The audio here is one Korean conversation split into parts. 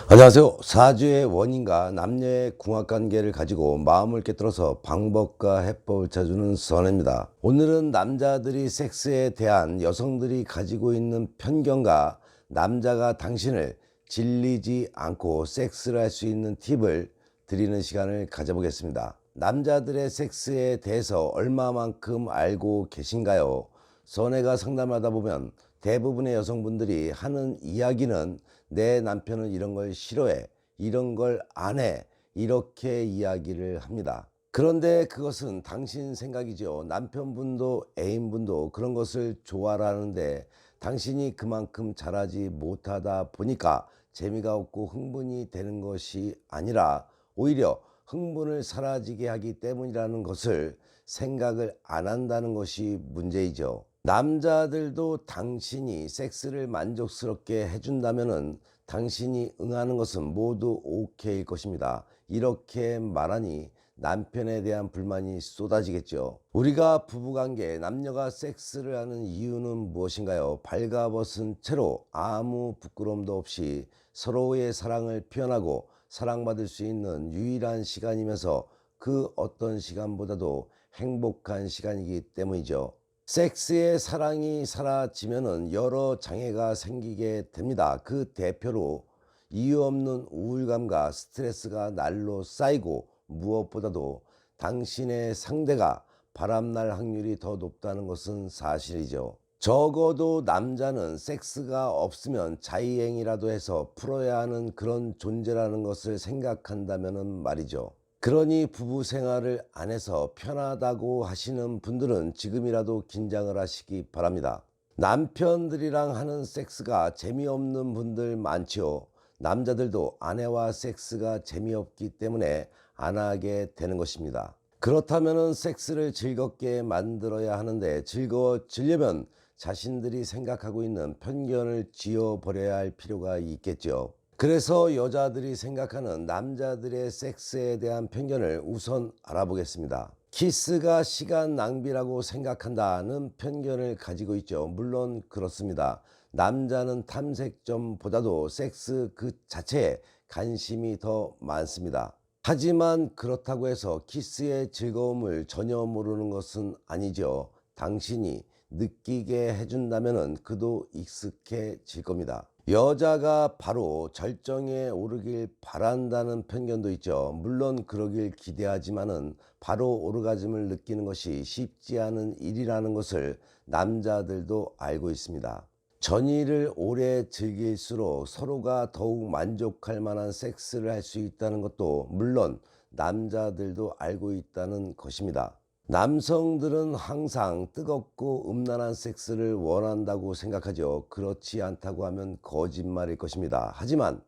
안녕하세요. 사주의 원인과 남녀의 궁합관계를 가지고 마음을 꿰뚫어서 방법과 해법을 찾아주는 선입니다. 오늘은 남자들이 섹스에 대한 여성들이 가지고 있는 편견과 남자가 당신을 질리지 않고 섹스를 할 수 있는 팁을 드리는 시간을 가져보겠습니다. 남자들의 섹스에 대해서 얼마만큼 알고 계신가요? 선혜가 상담하다 보면 대부분의 여성분들이 하는 이야기는 내 남편은 이런 걸 싫어해, 이런 걸 안 해, 이렇게 이야기를 합니다. 그런데 그것은 당신 생각이죠. 남편분도 애인분도 그런 것을 좋아하는데 당신이 그만큼 잘하지 못하다 보니까 재미가 없고 흥분이 되는 것이 아니라 오히려 흥분을 사라지게 하기 때문이라는 것을 생각을 안 한다는 것이 문제이죠. 남자들도 당신이 섹스를 만족스럽게 해준다면은 당신이 응하는 것은 모두 오케이일 것입니다. 이렇게 말하니 남편에 대한 불만이 쏟아지겠죠. 우리가 부부관계 남녀가 섹스를 하는 이유는 무엇인가요? 발가벗은 채로 아무 부끄러움도 없이 서로의 사랑을 표현하고 사랑받을 수 있는 유일한 시간이면서 그 어떤 시간보다도 행복한 시간이기 때문이죠. 섹스에 사랑이 사라지면은 여러 장애가 생기게 됩니다. 그 대표로 이유 없는 우울감과 스트레스가 날로 쌓이고 무엇보다도 당신의 상대가 바람날 확률이 더 높다는 것은 사실이죠. 적어도 남자는 섹스가 없으면 자의행위라도 해서 풀어야 하는 그런 존재라는 것을 생각한다면 말이죠. 그러니 부부 생활을 안 해서 편하다고 하시는 분들은 지금이라도 긴장을 하시기 바랍니다. 남편들이랑 하는 섹스가 재미없는 분들 많지요. 남자들도 아내와 섹스가 재미없기 때문에 안 하게 되는 것입니다. 그렇다면 섹스를 즐겁게 만들어야 하는데 즐거워지려면 자신들이 생각하고 있는 편견을 지워버려야 할 필요가 있겠죠. 그래서 여자들이 생각하는 남자들의 섹스에 대한 편견을 우선 알아보겠습니다. 키스가 시간 낭비라고 생각한다는 편견을 가지고 있죠. 물론 그렇습니다. 남자는 탐색점보다도 섹스 그 자체에 관심이 더 많습니다. 하지만 그렇다고 해서 키스의 즐거움을 전혀 모르는 것은 아니죠. 당신이 느끼게 해준다면 그도 익숙해질 겁니다. 여자가 바로 절정에 오르길 바란다는 편견도 있죠. 물론 그러길 기대하지만은 바로 오르가즘을 느끼는 것이 쉽지 않은 일이라는 것을 남자들도 알고 있습니다. 전이를 오래 즐길수록 서로가 더욱 만족할 만한 섹스를 할 수 있다는 것도 물론 남자들도 알고 있다는 것입니다. 남성들은 항상 뜨겁고 음란한 섹스를 원한다고 생각하죠. 그렇지 않다고 하면 거짓말일 것입니다. 하지만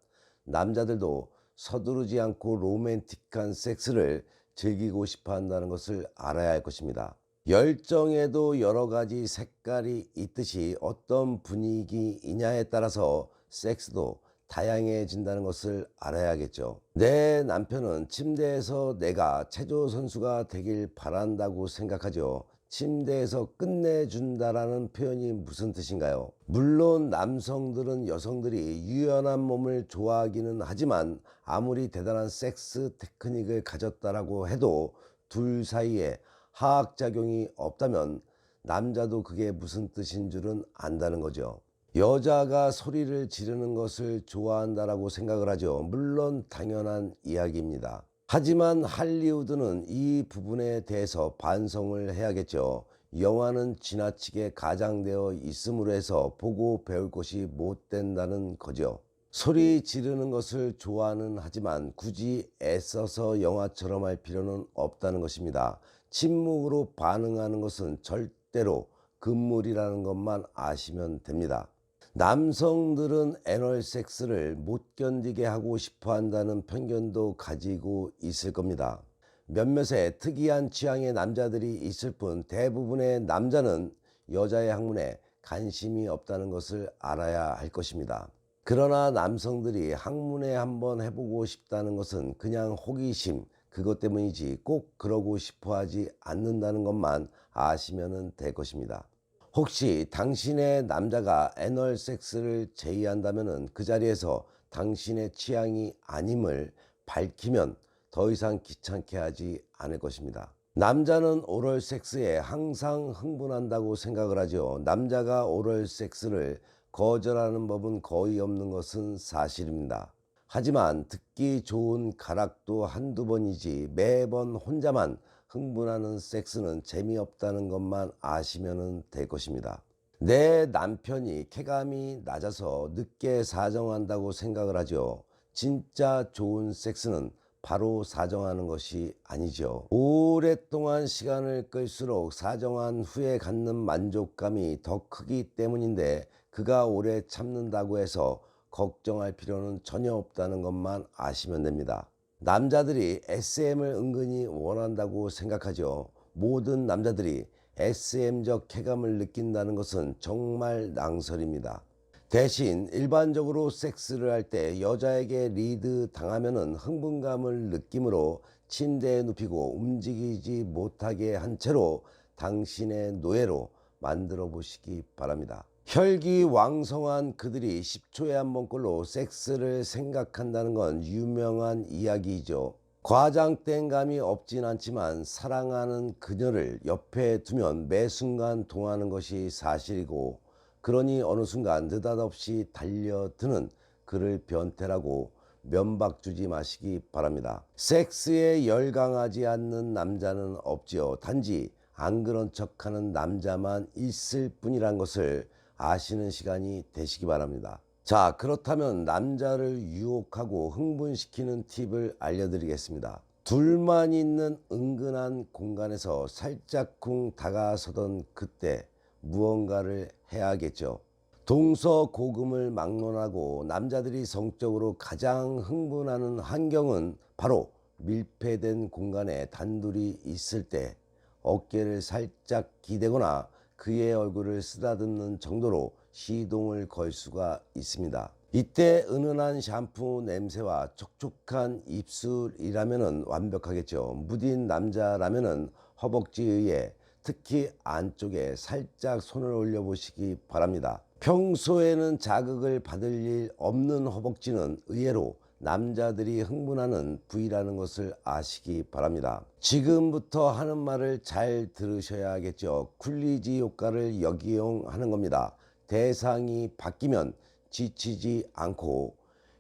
남자들도 서두르지 않고 로맨틱한 섹스를 즐기고 싶어 한다는 것을 알아야 할 것입니다. 열정에도 여러 가지 색깔이 있듯이 어떤 분위기이냐에 따라서 섹스도 다양해진다는 것을 알아야겠죠. 내 남편은 침대에서 내가 체조 선수가 되길 바란다고 생각하죠. 침대에서 끝내준다라는 표현이 무슨 뜻인가요? 물론 남성들은 여성들이 유연한 몸을 좋아하기는 하지만 아무리 대단한 섹스 테크닉을 가졌다라고 해도 둘 사이에 화학작용이 없다면 남자도 그게 무슨 뜻인 줄은 안다는 거죠. 여자가 소리를 지르는 것을 좋아한다라고 생각을 하죠. 물론 당연한 이야기입니다. 하지만 할리우드는 이 부분에 대해서 반성을 해야겠죠. 영화는 지나치게 가장되어 있음으로 해서 보고 배울 것이 못 된다는 거죠. 소리 지르는 것을 좋아는 하지만 굳이 애써서 영화처럼 할 필요는 없다는 것입니다. 침묵으로 반응하는 것은 절대로 금물이라는 것만 아시면 됩니다. 남성들은 애널 섹스를 못 견디게 하고 싶어 한다는 편견도 가지고 있을 겁니다. 몇몇의 특이한 취향의 남자들이 있을 뿐 대부분의 남자는 여자의 학문에 관심이 없다는 것을 알아야 할 것입니다. 그러나 남성들이 학문에 한번 해보고 싶다는 것은 그냥 호기심, 그것 때문이지 꼭 그러고 싶어 하지 않는다는 것만 아시면 될 것입니다. 혹시 당신의 남자가 애널 섹스를 제의한다면 그 자리에서 당신의 취향이 아님을 밝히면 더 이상 귀찮게 하지 않을 것입니다. 남자는 오럴 섹스에 항상 흥분한다고 생각을 하죠. 남자가 오럴 섹스를 거절하는 법은 거의 없는 것은 사실입니다. 하지만 듣기 좋은 가락도 한두 번이지 매번 혼자만 흥분하는 섹스는 재미없다는 것만 아시면 될 것입니다. 내 남편이 쾌감이 낮아서 늦게 사정한다고 생각을 하죠. 진짜 좋은 섹스는 바로 사정하는 것이 아니죠. 오랫동안 시간을 끌수록 사정한 후에 갖는 만족감이 더 크기 때문인데, 그가 오래 참는다고 해서 걱정할 필요는 전혀 없다는 것만 아시면 됩니다. 남자들이 SM을 은근히 원한다고 생각하죠. 모든 남자들이 SM적 쾌감을 느낀다는 것은 정말 낭설입니다. 대신 일반적으로 섹스를 할 때 여자에게 리드 당하면은 흥분감을 느끼므로 침대에 눕히고 움직이지 못하게 한 채로 당신의 노예로 만들어 보시기 바랍니다. 혈기왕성한 그들이 10초에 한 번꼴로 섹스를 생각한다는 건 유명한 이야기이죠. 과장된 감이 없진 않지만 사랑하는 그녀를 옆에 두면 매 순간 동하는 것이 사실이고, 그러니 어느 순간 느닷없이 달려드는 그를 변태라고 면박 주지 마시기 바랍니다. 섹스에 열광하지 않는 남자는 없지요. 단지 안 그런 척하는 남자만 있을 뿐이란 것을 아시는 시간이 되시기 바랍니다. 자, 그렇다면 남자를 유혹하고 흥분시키는 팁을 알려드리겠습니다. 둘만 있는 은근한 공간에서 살짝쿵 다가서던 그때 무언가를 해야겠죠. 동서고금을 막론하고 남자들이 성적으로 가장 흥분하는 환경은 바로 밀폐된 공간에 단둘이 있을 때 어깨를 살짝 기대거나 그의 얼굴을 쓰다듬는 정도로 시동을 걸 수가 있습니다. 이때 은은한 샴푸 냄새와 촉촉한 입술이라면 완벽하겠죠. 무딘 남자라면 허벅지에, 특히 안쪽에 살짝 손을 올려 보시기 바랍니다. 평소에는 자극을 받을 일 없는 허벅지는 의외로 남자들이 흥분하는 부위라는 것을 아시기 바랍니다. 지금부터 하는 말을 잘 들으셔야겠죠. 쿨리지 효과를 역이용하는 겁니다. 대상이 바뀌면 지치지 않고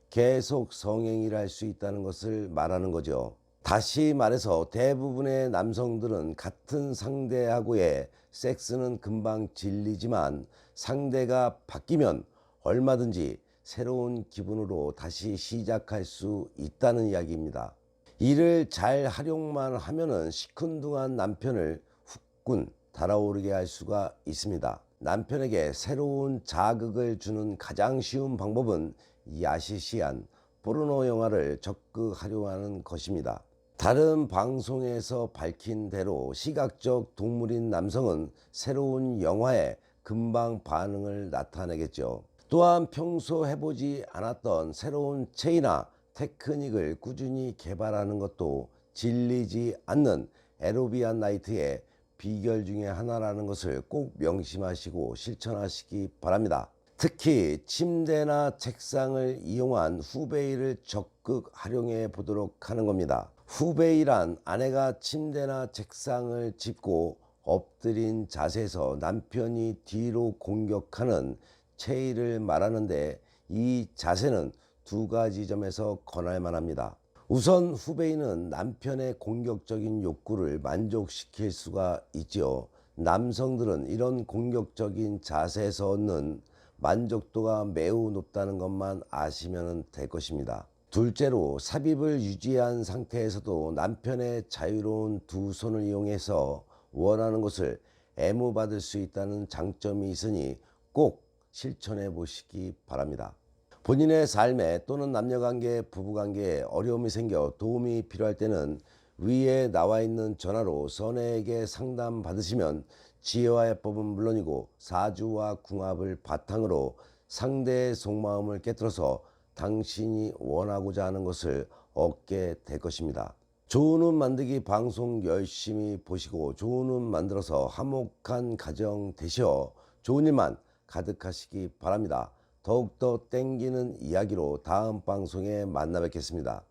계속 성행위를 할 수 있다는 것을 말하는 거죠. 다시 말해서 대부분의 남성들은 같은 상대하고의 섹스는 금방 질리지만 상대가 바뀌면 얼마든지 새로운 기분으로 다시 시작할 수 있다는 이야기입니다. 이를 잘 활용만 하면은 시큰둥한 남편을 후끈 달아오르게 할 수가 있습니다. 남편에게 새로운 자극을 주는 가장 쉬운 방법은 야시시한 포르노 영화를 적극 활용하는 것입니다. 다른 방송에서 밝힌 대로 시각적 동물인 남성은 새로운 영화에 금방 반응을 나타내겠죠. 또한 평소 해보지 않았던 새로운 체이나 테크닉을 꾸준히 개발하는 것도 질리지 않는 에로비안 나이트의 비결 중에 하나라는 것을 꼭 명심하시고 실천하시기 바랍니다. 특히 침대나 책상을 이용한 후베이를 적극 활용해 보도록 하는 겁니다. 후베이란 아내가 침대나 책상을 짚고 엎드린 자세에서 남편이 뒤로 공격하는 체이를 말하는데, 이 자세는 두 가지 점에서 권할 만합니다. 우선 후베이는 남편의 공격적인 욕구를 만족시킬 수가 있지요. 남성들은 이런 공격적인 자세에서 얻는 만족도가 매우 높다는 것만 아시면 될 것입니다. 둘째로 삽입을 유지한 상태에서도 남편의 자유로운 두 손을 이용해서 원하는 것을 애무받을 수 있다는 장점이 있으니 꼭 실천해 보시기 바랍니다. 본인의 삶에 또는 남녀관계, 부부관계에 어려움이 생겨 도움이 필요할 때는 위에 나와 있는 전화로 선혜에게 상담 받으시면 지혜와 해법은 물론이고 사주와 궁합을 바탕으로 상대의 속마음을 깨뜨려서 당신이 원하고자 하는 것을 얻게 될 것입니다. 좋은 옷 만들기 방송 열심히 보시고 좋은 옷 만들어서 화목한 가정 되시어 좋은 일만 가득하시기 바랍니다. 더욱더 땡기는 이야기로 다음 방송에 만나 뵙겠습니다.